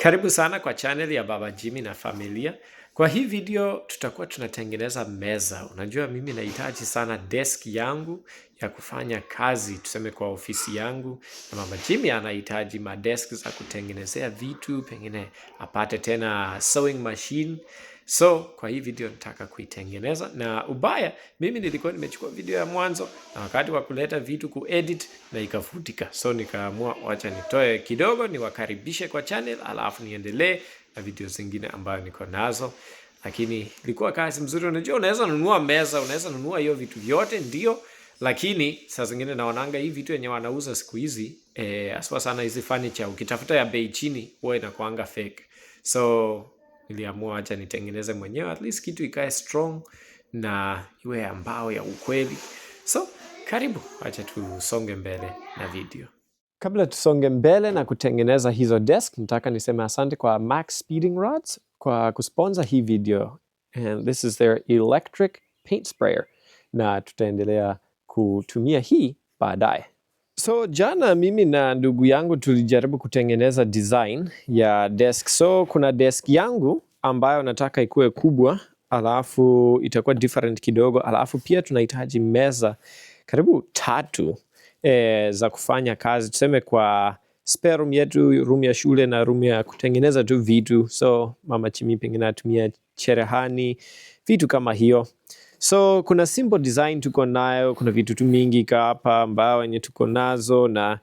Karibu sana kwa channel ya Baba Jimmy na familia. Kwa hii video tutakuwa tunatengeneza meza. Unajua mimi nahitaji sana desk yangu ya kufanya kazi, tuseme kwa ofisi yangu. Na Baba Jimmy anahitaji madesk za kutengenezea vitu, pengine apate tena sewing machine. So kwa hii video nataka kuitengeneza, na ubaya mimi nilikuwa nimechukua video ya mwanzo na wakati wa kuleta vitu kuedit na ikafutika. So nikaamua wacha nitoe kidogo niwakaribishe kwa channel, alafu niendelee na video zingine ambayo niko nazo. Lakini ilikuwa kazi mzuri. Unajua unaweza nunua meza, unaweza nunua hiyo vitu vyote ndio, lakini saa zingine naonanga hii vitu yenye wanauza siku hizi aswa sana hizi furniture, ukitafuta ya bei chini huwa inakuanga fake. So niliamua acha nitengeneze mwenyewe, at least kitu ikae strong na iwe ya mbao ya ukweli. So karibu, acha tusonge mbele na video. Kabla tusonge mbele na kutengeneza hizo desk, nataka niseme asante kwa Max Speeding Rods kwa kusponsor hii video. And this is their electric paint sprayer. Na tutaendelea kutumia hii baadaye. So jana mimi na ndugu yangu tulijaribu kutengeneza design ya desk. So kuna desk yangu ambayo nataka ikuwe kubwa, alafu itakuwa different kidogo, alafu pia tunahitaji meza karibu 3 za kufanya kazi, tuseme kwa spare room yetu, room ya shule na room ya kutengeneza tu vitu. So Mama Jimmy pengine atumia cherehani, vitu kama hiyo. So kuna simple design tuko nayo, kuna vitu tu mingi hapa mbao yenye tuko nazo, na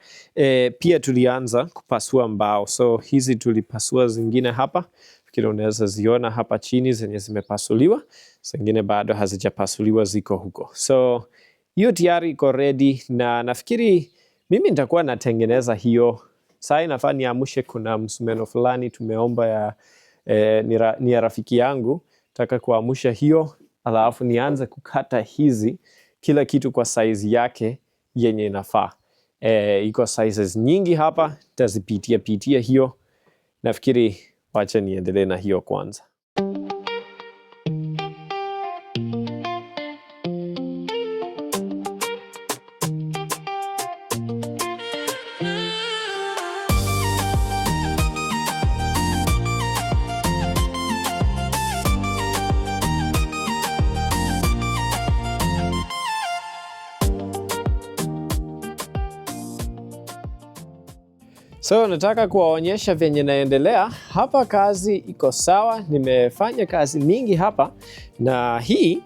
pia tulianza kupasua mbao. So hizi tulipasua, zingine hapa fikiri unaweza ziona hapa chini zenye zimepasuliwa, zingine bado hazijapasuliwa ziko huko. So hiyo tayari iko ready, na nafikiri mimi nitakuwa natengeneza hiyo. Sasa inafaa niamshe, kuna msumeno fulani tumeomba ya ni ya rafiki yangu, nataka kuamsha hiyo, alafu nianze kukata hizi kila kitu kwa size yake yenye inafaa. Iko sizes nyingi hapa, nitazipitia hiyo. Nafikiri wacha niendelee na hiyo kwanza. So nataka kuwaonyesha venye naendelea hapa. Kazi iko sawa, nimefanya kazi mingi hapa, na hii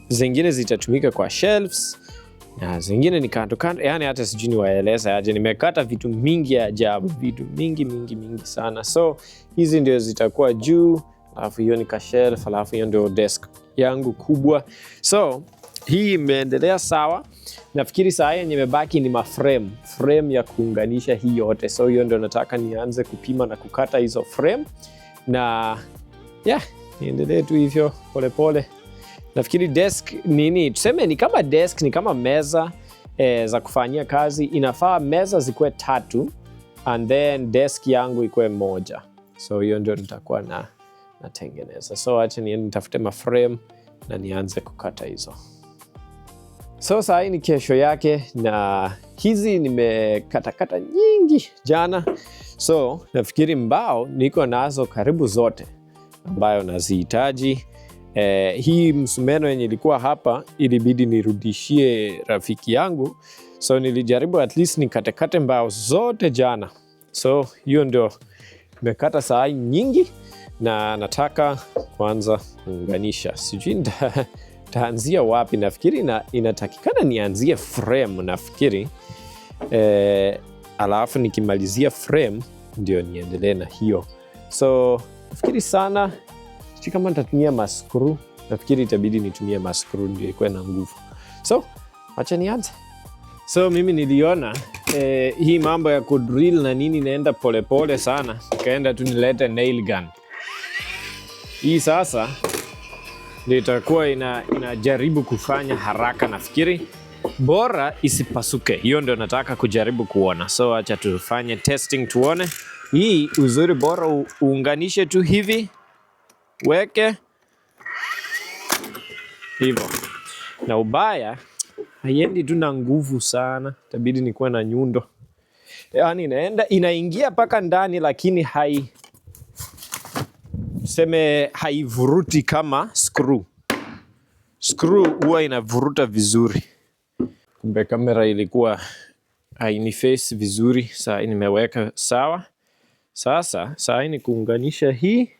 zingine zitatumika kwa shelves na zingine ni kando kando, yani hata sijui niwaeleza aje. Nimekata vitu mingi ya ajabu, vitu mingi sana. So hizi ndio zitakuwa juu, alafu hiyo ni ka shelf, alafu hiyo ndio desk yangu kubwa. So hii imeendelea sawa. Nafikiri saa yenye imebaki ni frame ya kuunganisha hii yote. So hiyo ndio nataka nianze kupima na kukata hizo frame, na niendelee tu hivyo pole. Nafikiri desk tuseme ni kama desk, ni kama meza za kufanyia kazi. Inafaa meza zikuwe 3 and then desk yangu ikuwe 1. So hiyo ndio nitakuwa natengeneza. So acha nitafute maframe na nianze kukata hizo. So saa hii ni kesho yake, na hizi nimekata nyingi jana. So nafikiri mbao niko nazo karibu zote ambayo nazihitaji. Hii msumeno yenye ilikuwa hapa ilibidi nirudishie rafiki yangu. So nilijaribu at least nikate mbao zote jana. So hiyo ndio nimekata saa hii nyingi, na nataka kwanza kuunganisha. Sijui taanzia wapi. Nafikiri inatakikana nianzie frame nafikiri. Alafu nikimalizia frame ndio niendelee na hiyo. So nafikiri sana sijui kama nitatumia maskru. Nafikiri itabidi nitumie maskru ndio ikuwe na nguvu. So acha nianze. So mimi niliona hii mambo ya kudrill na nini naenda polepole sana, nikaenda tu nilete nail gun. Hii sasa ndio itakuwa inajaribu kufanya haraka. Nafikiri bora isipasuke. Hiyo ndio nataka kujaribu kuona. So acha tufanye testing tuone. Hii uzuri bora uunganishe tu hivi, weke hivyo. Na ubaya haiendi tu na nguvu sana, itabidi nikuwe na nyundo. Yaani inaingia paka ndani, lakini tuseme haivuruti kama screw. Screw huwa inavuruta vizuri. Kumbe kamera ilikuwa hainiface vizuri. Saa nimeweka sawa. Sasa saa ni kuunganisha hii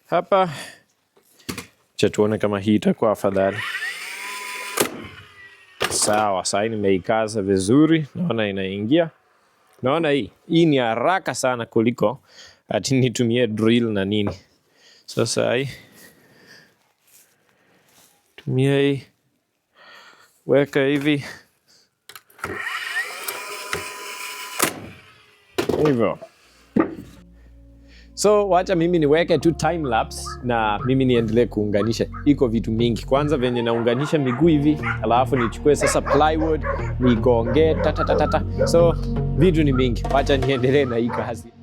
hapa. Acha tuone kama hii itakuwa afadhali. Sawa, saa nimeikaza vizuri. Naona inaingia. Naona hii ni haraka sana kuliko ati nitumie drill na nini. Sasa hii tumia hii, weka hivi hivyo. So wacha mimi niweke tu time lapse na mimi niendelee kuunganisha. Iko vitu mingi. Kwanza venye naunganisha miguu hivi, alafu nichukue sasa plywood, nigonge tata. So vitu ni mingi. Wacha niendelee na hii kazi.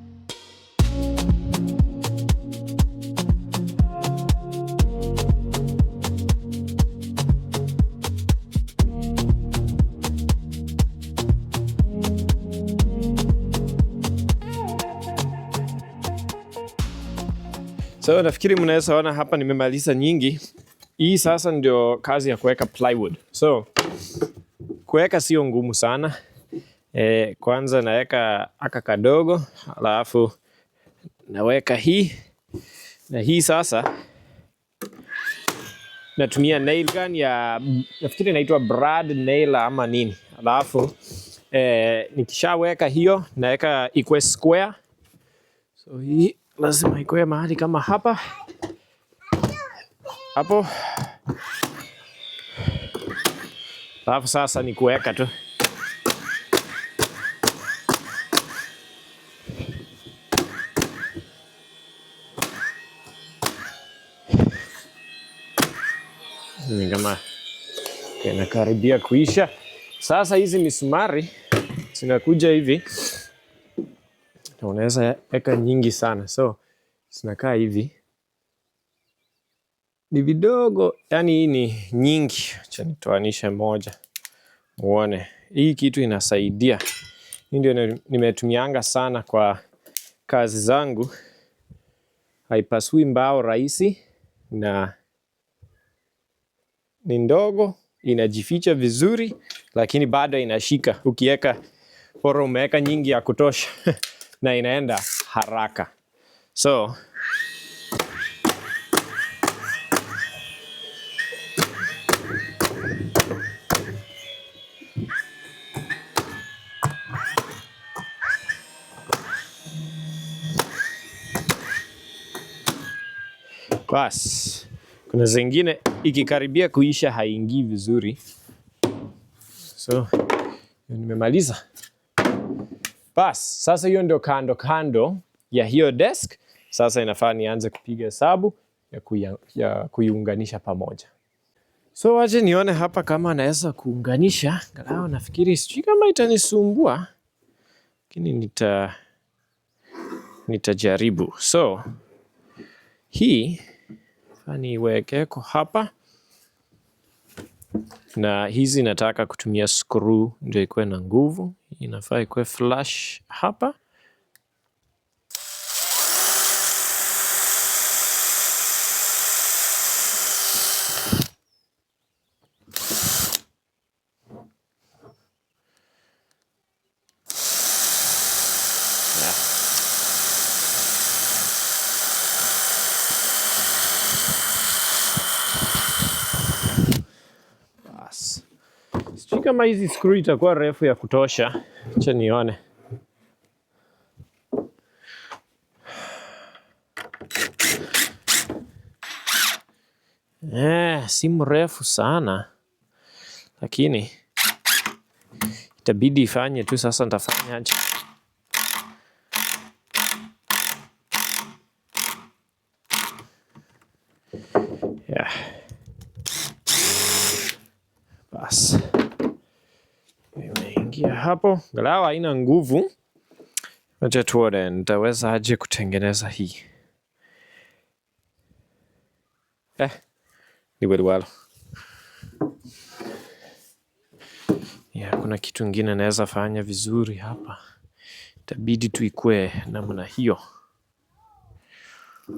So nafikiri mnaweza ona hapa nimemaliza nyingi. Hii sasa ndio kazi ya kuweka plywood. So kuweka sio ngumu sana. Kwanza naweka aka kadogo, alafu naweka hii. Na hii sasa natumia nail gun ya nafikiri inaitwa Brad nail ama nini. Alafu nikishaweka hiyo naweka ikuwe square. So hii lazima ikuwe mahali kama hapa. Hapo. Alafu sasa ni kuweka tu. Ni kama inakaribia kuisha. Sasa hizi misumari zinakuja hivi. Unaweza weka nyingi sana. So zinakaa hivi. Ni vidogo, yani hii ni nyingi. Acha nitoanishe moja. Muone. Hii kitu inasaidia. Hii ndio nimetumianga sana kwa kazi zangu. Haipasui mbao rahisi na ni ndogo, inajificha vizuri, lakini bado inashika. Ukiweka bora umeweka nyingi ya kutosha na inaenda haraka. So bas, kuna zingine ikikaribia kuisha haingii vizuri. So nimemaliza. Bas, sasa hiyo ndio kando ya hiyo desk. Sasa inafaa nianze kupiga hesabu ya kuiunganisha pamoja. So waje nione hapa kama naweza kuunganisha. Angalau nafikiri sijui kama itanisumbua. Lakini nitajaribu. So hii niwekeko hapa. Na hizi nataka kutumia screw ndio ikuwe na nguvu. Inafaa ikuwe flush hapa. Sijui kama hizi screw itakuwa refu ya kutosha. Acha nione. Si mrefu sana. Lakini itabidi ifanye tu. Sasa nitafanya aje? Bas. Imeingia hapo. Angalau haina nguvu. Acha tuone nitaweza aje kutengeneza hii. Ni walo. Kuna kitu kingine naweza fanya vizuri hapa. Itabidi tu ikue namna hiyo. So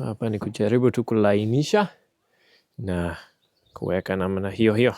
hapa ni kujaribu tu kulainisha na kuweka namna hiyo hiyo.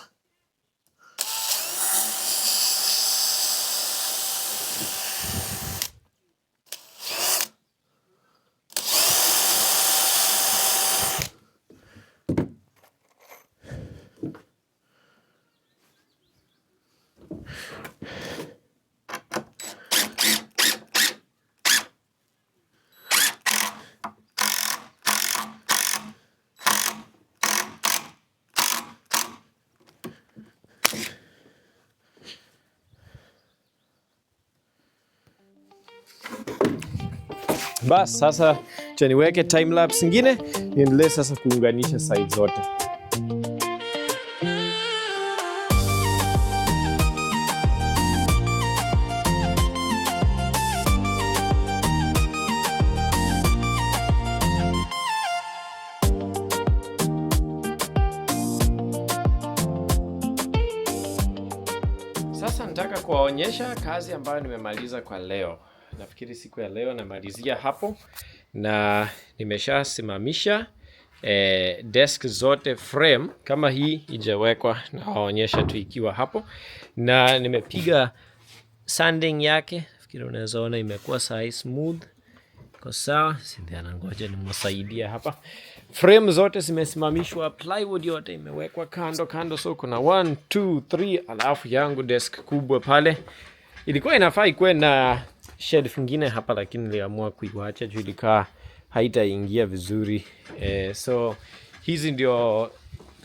Bas, sasa cha niweke time lapse ingine, niendelee sasa kuunganisha side zote. Sasa nataka kuwaonyesha kazi ambayo nimemaliza kwa leo. Nafikiri siku ya leo namalizia hapo, na nimeshasimamisha desk zote frame kama hii ijawekwa, nawaonyesha tu ikiwa hapo, na nimepiga sanding yake. Nafikiri unaweza ona imekuwa sahi smooth, kwa sawa. Cynthia anangoja nimsaidia hapa. Frame zote zimesimamishwa, plywood yote imewekwa kando kando, so kuna 1 2 3, alafu yangu desk kubwa pale ilikuwa inafaa ikuwe na shelf nyingine hapa, lakini niliamua kuiacha juu ilikaa haitaingia vizuri. So hizi ndio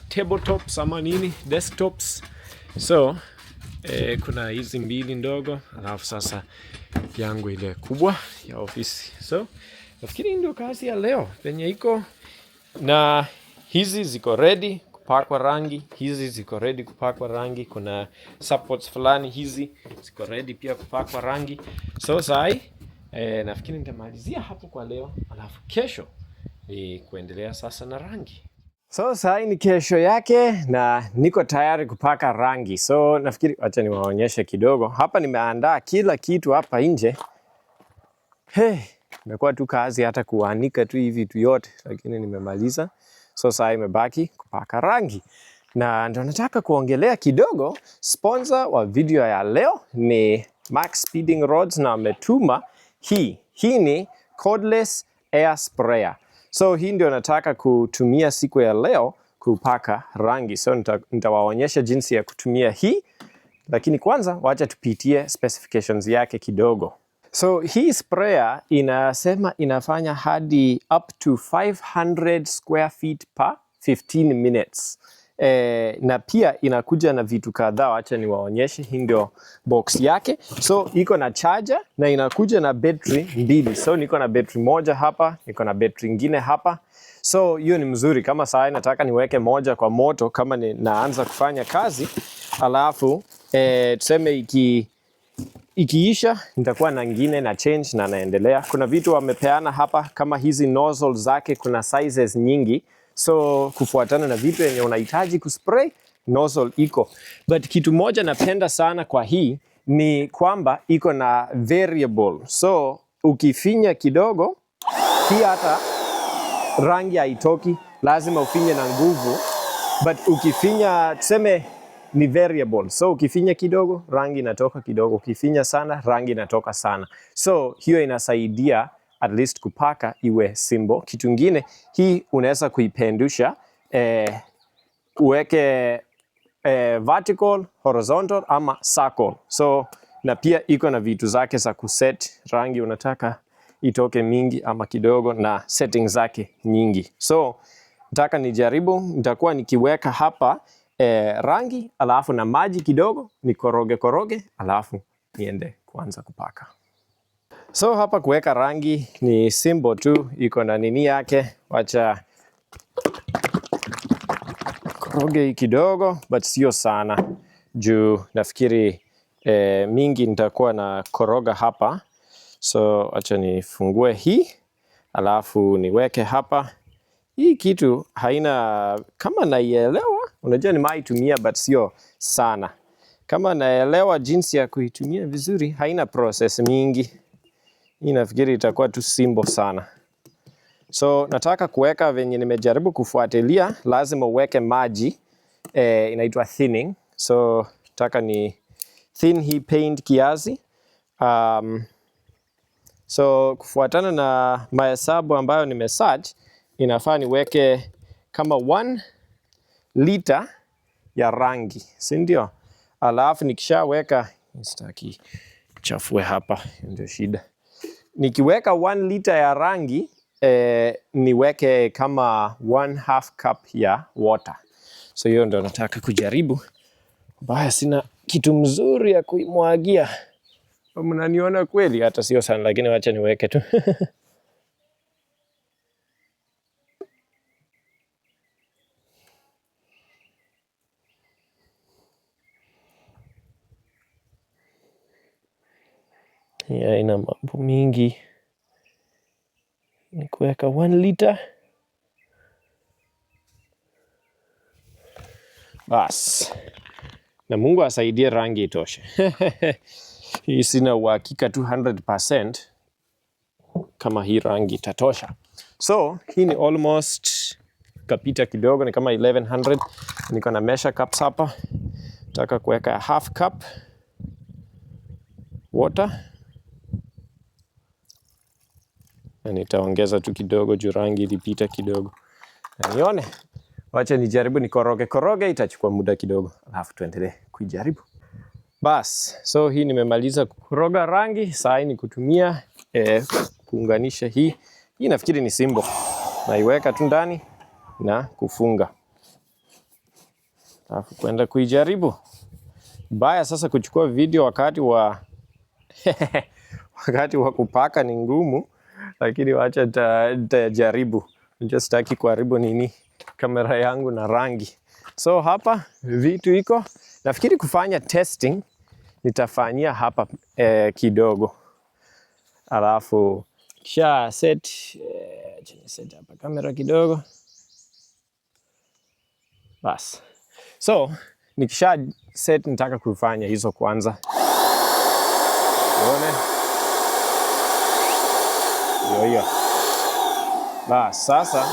tabletops ama nini, desktops. So kuna hizi mbili ndogo, alafu sasa yangu ile kubwa ya ofisi. So nafikiri ndio kazi ya leo penye iko, na hizi ziko ready kupakwa rangi, hizi ziko ready kupakwa rangi. Kuna supports fulani hizi ziko ready pia kupakwa rangi. So sai nafikiri nitamalizia hapo kwa leo, alafu kesho ni kuendelea sasa na rangi. So sai ni kesho yake na niko tayari kupaka rangi. So nafikiri acha niwaonyeshe kidogo. Hapa nimeandaa kila kitu hapa nje. Imekuwa tu kazi hata kuanika tu hivi vitu yote, lakini nimemaliza. So sasa imebaki kupaka rangi, na ndio nataka kuongelea kidogo. Sponsor wa video ya leo ni Max Speeding Rods, na ametuma hii ni cordless air sprayer. So hii ndio nataka kutumia siku ya leo kupaka rangi. So nitawaonyesha jinsi ya kutumia hii, lakini kwanza wacha tupitie specifications yake kidogo. So hii sprayer inasema inafanya hadi up to 500 square feet per 15 minutes. Na pia inakuja na vitu kadhaa, wacha niwaonyeshe. Hii ndio box yake. So iko na charger na inakuja na battery mbili. So niko na battery moja hapa, niko na battery nyingine hapa. So hiyo ni mzuri kama saa nataka niweke moja kwa moto kama naanza kufanya kazi, alafu tuseme ikiisha nitakuwa na nyingine na change na naendelea. Kuna vitu wamepeana hapa kama hizi nozzle zake, kuna sizes nyingi. So kufuatana na vitu yenye unahitaji kuspray, nozzle iko. But kitu moja napenda sana kwa hii ni kwamba iko na variable. So ukifinya kidogo, hii hata rangi haitoki, lazima ufinye na nguvu. But ukifinya tuseme ni variable. So ukifinya kidogo, rangi inatoka kidogo. Ukifinya sana, rangi inatoka sana. So hiyo inasaidia at least kupaka iwe simple. Kitu kingine, hii unaweza kuipendusha uweke vertical, horizontal ama circle. So na pia iko na vitu zake za kuset rangi unataka itoke mingi ama kidogo, na settings zake nyingi. So nataka nijaribu, nitakuwa nikiweka hapa rangi alafu na maji kidogo nikoroge, alafu niende kuanza kupaka. So hapa kuweka rangi ni simple tu, iko na nini yake. Wacha koroge kidogo, but sio sana juu nafikiri mingi nitakuwa na koroga hapa. So wacha nifungue hii, alafu niweke hapa. Hii kitu haina, kama naielewa, unajua nimaitumia but sio sana. kama naelewa jinsi ya kuitumia vizuri, haina process mingi. Hii nafikiri itakuwa tu simple sana. So nataka kuweka venye nimejaribu kufuatilia, lazima uweke maji, inaitwa thinning. So nataka ni thin hii paint kiasi. So kufuatana na mahesabu ambayo nimesearch, inafaa niweke kama 1 liter ya rangi, si ndio? Alafu nikishaweka, sitaki chafue hapa, ndio shida. Nikiweka 1 liter ya rangi, niweke kama 1/2 cup ya water. So hiyo ndio nataka kujaribu. Baya sina kitu mzuri ya kuimwagia. Mnaniona kweli? Hata sio sana, lakini wacha niweke tu. Ya ina mambo mingi. Ni kuweka 1 liter. Bas. Na Mungu asaidie rangi itoshe. Hii sina uhakika 200% kama hii rangi itatosha. So, hii ni almost kapita kidogo, ni kama 1100. Niko na measure cups hapa. Nataka kuweka 1/2 cup water. Na nitaongeza tu kidogo juu rangi ilipita kidogo. Na nione. Wacha nijaribu nikoroge, itachukua muda kidogo. Alafu tuendelee kuijaribu. Bas, so hii nimemaliza kukoroga rangi, sasa ni kutumia kuunganisha hii. Hii nafikiri ni simple. Naiweka tu ndani na kufunga. Alafu kwenda kuijaribu. Baya sasa kuchukua video wakati wa wakati wa kupaka ni ngumu, lakini wacha nitajaribu. Sitaki kuharibu kamera yangu na rangi. So hapa vitu iko. Nafikiri kufanya testing nitafanyia hapa kidogo. Alafu kisha set hapa kamera kidogo. Bas. So nikisha set nitaka kufanya hizo kwanza. Uone? Hiyo. Bas, sasa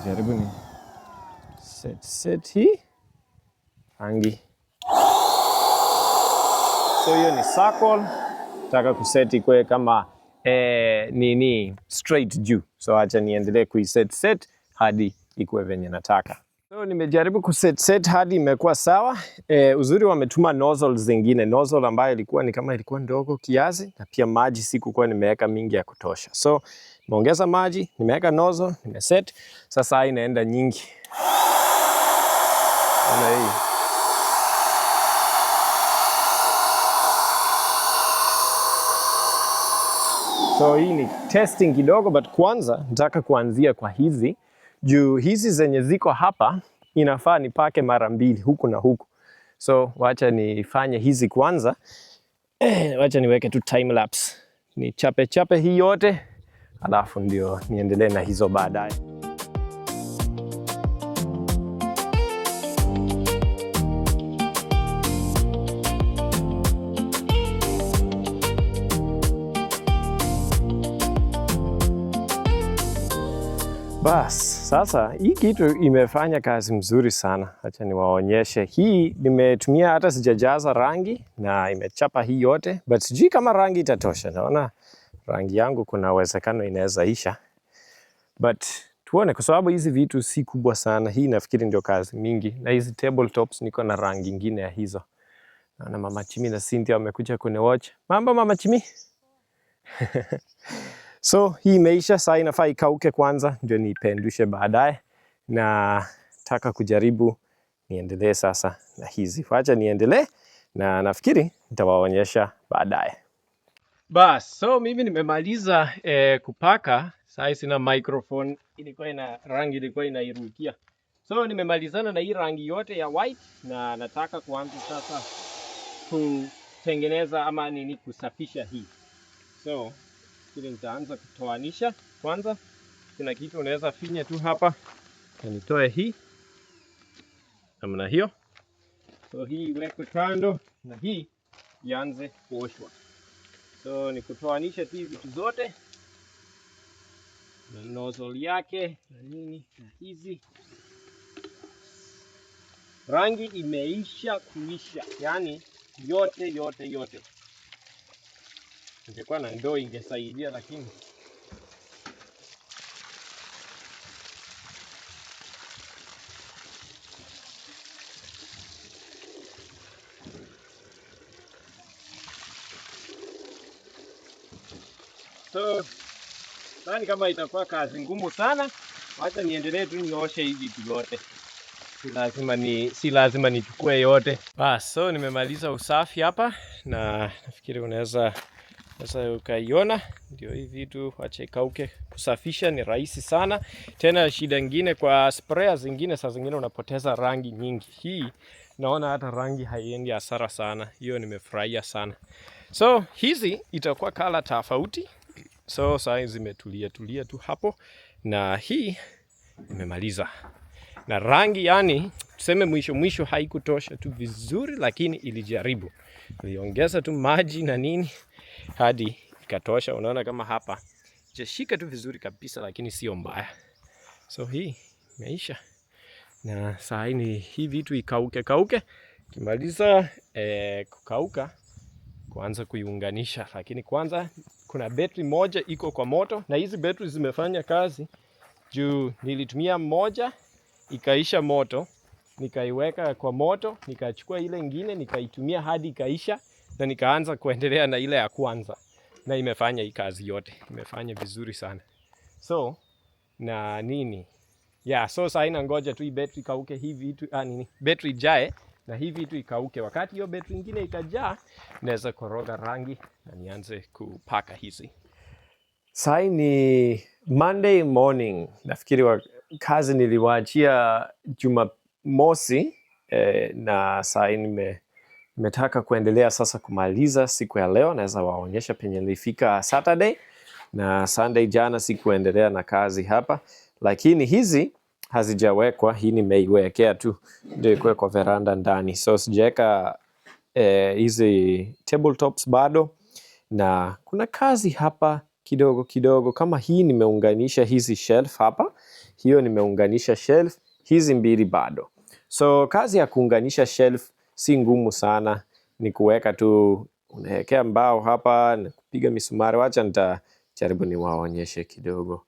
jaribu ni set hii rangi. So hiyo ni circle. Nataka kuset ikwe kama straight juu. So acha niendelee kuiset hadi ikue venye nataka. So nimejaribu kuset hadi imekuwa sawa. Uzuri wametuma nozzles zingine. Nozzle ambayo ilikuwa ndogo kiasi, na pia maji sikuwa nimeweka mingi ya kutosha. So nimeongeza maji, nimeweka nozzle, nimeset. Sasa inaenda nyingi. Ona hii. So hii ni testing kidogo, but kwanza nataka kuanzia kwa hizi. Juu hizi zenye ziko hapa inafaa nipake mara 2 huku na huku. So wacha nifanye hizi kwanza. Wacha niweke tu time lapse. Ni chape hii yote. Alafu ndio niendelee na hizo baadaye. Bas, sasa hii kitu imefanya kazi mzuri sana. Acha niwaonyeshe. Hii nimetumia hata sijajaza rangi na imechapa hii yote. But sijui kama rangi itatosha. Naona rangi yangu kuna uwezekano inaweza isha. But tuone kwa sababu hizi vitu si kubwa sana. Hii nafikiri ndio kazi mingi. Na hizi tabletops niko na rangi nyingine ya hizo. Naona Mama Chimi na Cynthia wamekuja kuniwatch. Mambo Mama Chimi? So hii imeisha, sasa inafaa ikauke kwanza ndio nipendushe baadaye, na nataka kujaribu niendelee sasa na hizi. Wacha niendelee na nafikiri nitawaonyesha baadaye. Bas, so mimi nimemaliza kupaka. Sasa sina microphone, rangi ilikuwa inairukia. So nimemalizana na hii rangi yote ya white na nataka kuanza sasa kutengeneza ama kusafisha hii. So Kile nitaanza kutoanisha kwanza. Kuna kitu unaweza finya tu hapa na nitoe hii namna hiyo. So hii iwekwe kando na hii ianze kuoshwa. So ni kutoanisha tu vitu zote na nozzle yake na nini na hizi. Rangi imeisha kuisha, yani yote. Ingekuwa na ndoo ingesaidia, lakini so nani kama itakuwa kazi ngumu sana, wacha niendelee tu nioshe hivi vitu vyote. Si lazima nichukue yote. So nimemaliza usafi hapa na nafikiri unaweza ukaiona. Ndio hii vitu acha ikauke. Kusafisha ni rahisi sana. Tena shida nyingine kwa sprayer zingine, saa zingine unapoteza rangi nyingi. Hii naona hata rangi haiendi hasara sana. Hiyo nimefurahia sana. So hizi itakuwa kala tofauti. So saa zimetulia tu hapo, na hii nimemaliza. Na rangi yani tuseme mwisho haikutosha tu vizuri, lakini ilijaribu. Niliongeza tu maji na nini hadi ikatosha. Unaona kama hapa jashika tu vizuri kabisa, lakini sio mbaya. So hii imeisha. Na saa hii ni hii vitu ikauke. Kimaliza kukauka, kuanza kuiunganisha. Lakini kwanza kuna betri moja iko kwa moto, na hizi betri zimefanya kazi juu nilitumia moja ikaisha moto, nikaiweka kwa moto, nikachukua ile nyingine nikaitumia hadi ikaisha, na nikaanza kuendelea na ile ya kwanza, na imefanya hii kazi yote. Imefanya vizuri sana. So na nini so sasa ngoja tu hii betri kauke, hii vitu betri jae na hii vitu ikauke. Wakati hiyo betri nyingine itajaa, naweza koroga rangi na nianze kupaka hizi. Sasa ni Monday morning. Nafikiri kazi niliwaachia Jumamosi, na sasa nimetaka kuendelea sasa kumaliza siku ya leo. Naweza waonyesha penye nilifika Saturday na Sunday jana sikuendelea na kazi hapa, lakini hizi hazijawekwa. Hii nimeiwekea tu ndio ikuwe kwa veranda ndani. So sijaweka hizi tabletops bado, na kuna kazi hapa kidogo. Kama hii nimeunganisha hizi shelf hapa, hiyo nimeunganisha shelf, hizi mbili bado. So kazi ya kuunganisha shelf si ngumu sana, ni kuweka tu, unawekea mbao hapa na kupiga misumari. Wacha nitajaribu niwaonyeshe kidogo.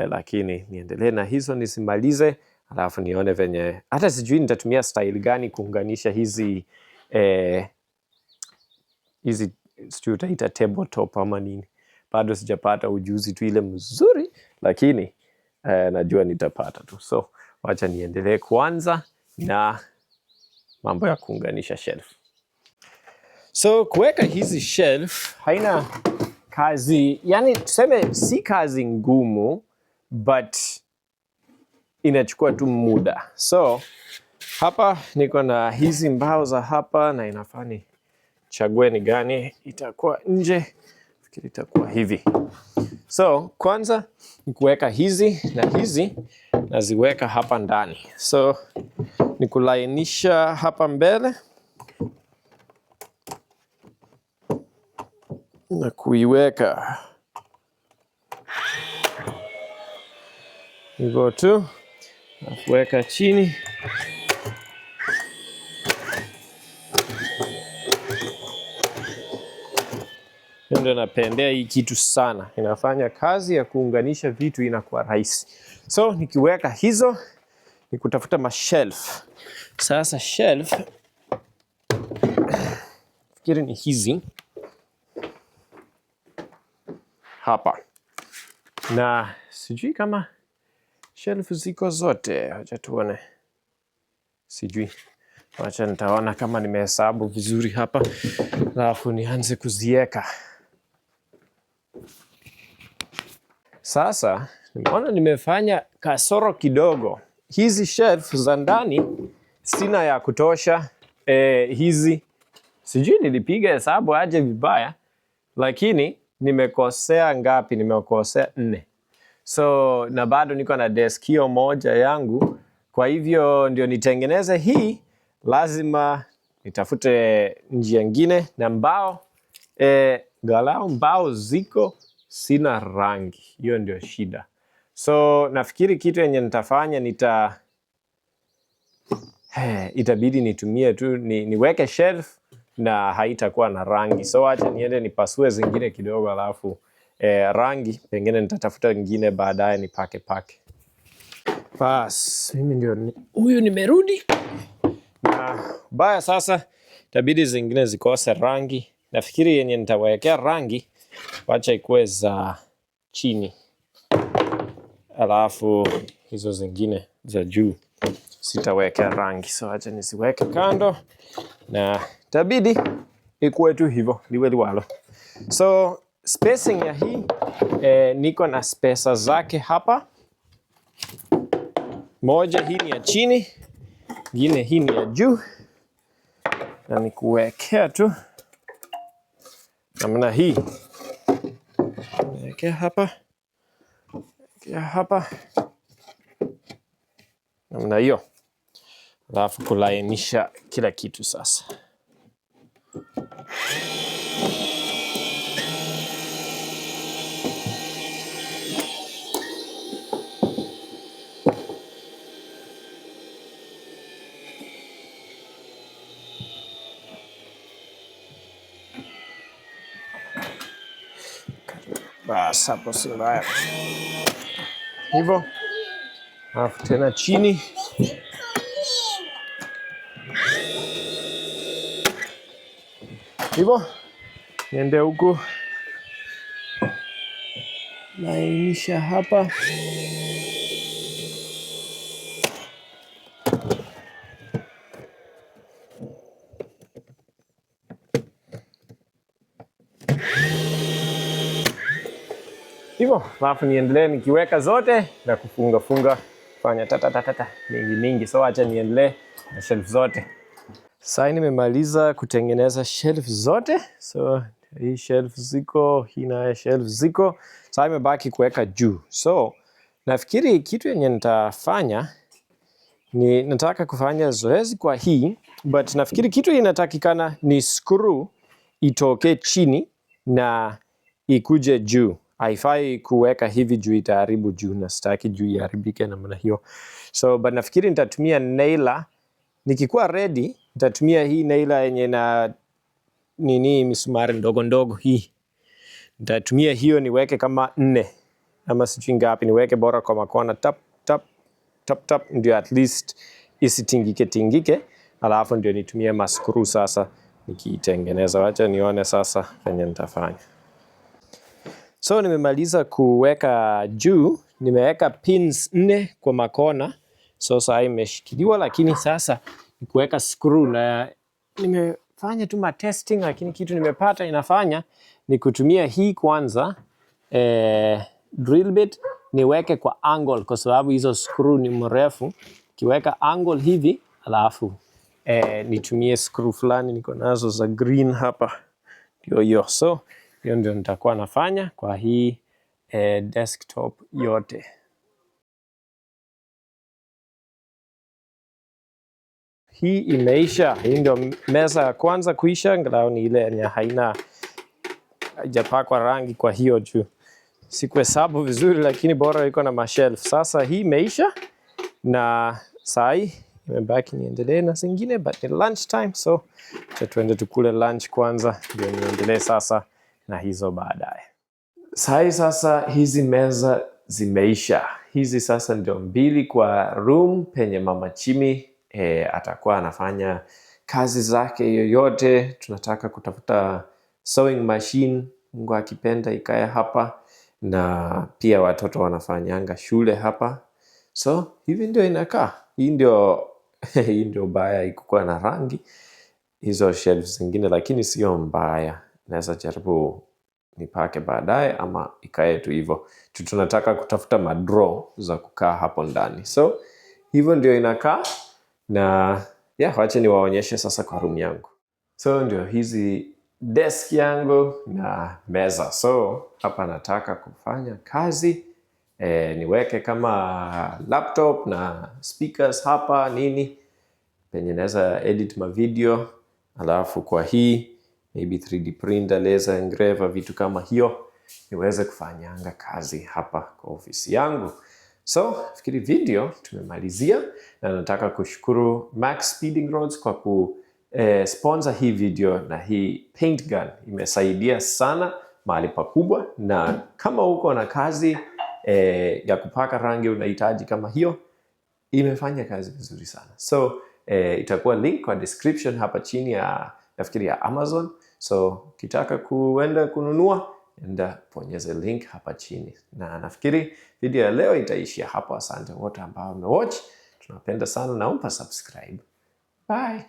Lakini niendelee na hizo nisimalize, alafu nione venye, hata sijui nitatumia style gani kuunganisha hizi sijui utaita tabletop ama nini. Bado sijapata ujuzi tu ile mzuri, lakini najua nitapata tu. So wacha niendelee kwanza na mambo ya kuunganisha shelf. So kuweka hizi shelf haina kazi, yani tuseme si kazi ngumu, but inachukua tu muda. So hapa niko na hizi mbao za hapa, na inafaa nichague ni gani itakuwa nje. Fikiri itakuwa hivi. So kwanza ni kuweka hizi, na hizi naziweka hapa ndani. So ni kulainisha hapa mbele na kuiweka hivyo tu, na kuweka chini. Ndio napendea hii kitu sana. Inafanya kazi ya kuunganisha vitu inakuwa rahisi. So nikiweka hizo, ni kutafuta mashelf. Sasa shelf fikiri ni hizi hapa, na sijui kama shelf ziko zote. Acha tuone, sijui. Wacha nitaona kama nimehesabu vizuri hapa, alafu nianze kuziweka. Sasa nimeona nimefanya kasoro kidogo. Hizi shelf za ndani sina ya kutosha. Hizi sijui nilipiga hesabu aje vibaya, lakini nimekosea ngapi? Nimekosea 4. So na bado niko na desk hiyo moja yangu. Kwa hivyo ndio nitengeneze hii, lazima nitafute njia nyingine na mbao. Galau mbao ziko, sina rangi. Hiyo ndio shida. So nafikiri kitu yenye nitafanya itabidi nitumie tu niweke shelf na haitakuwa na rangi. So acha niende nipasue zingine kidogo alafu rangi pengine nitatafuta nyingine baadaye nipake. Bas, mimi ndio huyu nimerudi. Na baya sasa itabidi zingine zikose rangi. Nafikiri yenye nitawekea rangi wacha ikuwe za chini. Alafu hizo zingine za juu sitawekea rangi. So acha nisiweke kando na itabidi ikuwe tu hivyo liwe liwalo. So spacing ya hii niko na spacer zake hapa. Moja hii ni ya chini, nyingine hii ni ya juu. Na nikuwekea tu namna hii. Wekea hapa. Wekea hapa. Namna hiyo. Alafu kulainisha kila kitu sasa. Basi hapo si mbaya. Hivyo. Alafu tena chini. Hivyo. Niende huku. Lainisha hapa. Hivyo, alafu niendelee nikiweka zote na kufunga fanya tata mingi. So acha niendelee na shelf zote. Sasa nimemaliza kutengeneza shelf zote. So hii shelf ziko, hii na shelf ziko. Sasa imebaki kuweka juu. So nafikiri kitu yenye nitafanya ni nataka kufanya zoezi kwa hii, but nafikiri kitu inatakikana ni screw itoke chini na ikuje juu. Haifai kuweka hivi juu itaharibu juu na sitaki juu iharibike namna hiyo. So but nafikiri nitatumia nailer. Nikikuwa ready nitatumia hii nailer yenye na misumari ndogo hii. Nitatumia hiyo niweke kama 4 ama sijui ngapi, niweke bora kwa makona tap ndio at least isitingike. Alafu ndio nitumie maskru sasa nikitengeneza. Wacha nione sasa venye nitafanya. So nimemaliza kuweka juu, nimeweka pins 4 kwa makona. So sasa imeshikiliwa, lakini sasa ni kuweka screw na nimefanya tu testing, lakini kitu nimepata inafanya ni kutumia hii kwanza drill bit niweke kwa angle kwa sababu hizo screw ni mrefu. Kiweka angle hivi alafu nitumie screw fulani niko nazo za green hapa. Ndio hiyo. So hiyo ndio nitakuwa nafanya kwa hii desktop yote. Hii imeisha. Hii ndio meza ya kwanza kuisha, angalau ni ile yenye haijapakwa rangi kwa hiyo juu. Sikuhesabu vizuri lakini bora iko na mashelf. Sasa hii imeisha na sai imebaki niendelee na zingine, but ni lunch time, so tuende tukule lunch kwanza ndio niendelee sasa na hizo baadaye. Sasa hizi meza zimeisha. Hizi sasa ndio 2 kwa room penye Mama Chimi atakuwa anafanya kazi zake yoyote. Tunataka kutafuta sewing machine, Mungu akipenda ikae hapa, na pia watoto wanafanyanga shule hapa. So hivi ndio inakaa. Hii ndio baya ikuwa na rangi. Hizo shelves zingine lakini sio mbaya. Naweza jaribu nipake baadaye ama ikae tu hivyo. Tunataka kutafuta madraw za kukaa hapo ndani. So hivyo ndio inakaa, na wacha niwaonyeshe sasa kwa room yangu. So ndio hizi desk yangu na meza. So hapa nataka kufanya kazi, niweke kama laptop na speakers hapa nini, penye naweza edit ma video. Alafu kwa hii maybe 3D printer, laser engraver, vitu kama hiyo, niweze kufanyanga kazi hapa kwa ofisi yangu. So fikiri video tumemalizia, na nataka kushukuru Max Speeding Rods kwa sponsor hii video, na hii paint gun imesaidia sana mahali pakubwa. Na kama uko na kazi ya kupaka rangi unahitaji kama hiyo, imefanya kazi vizuri sana. So itakuwa link kwa description hapa chini ya nafikiri ya Amazon. So ukitaka kuenda kununua, enda bonyeza link hapa chini. Na nafikiri video ya leo itaishia hapo. Asante wote ambao wamewatch. Tunapenda sana, naomba subscribe. Bye.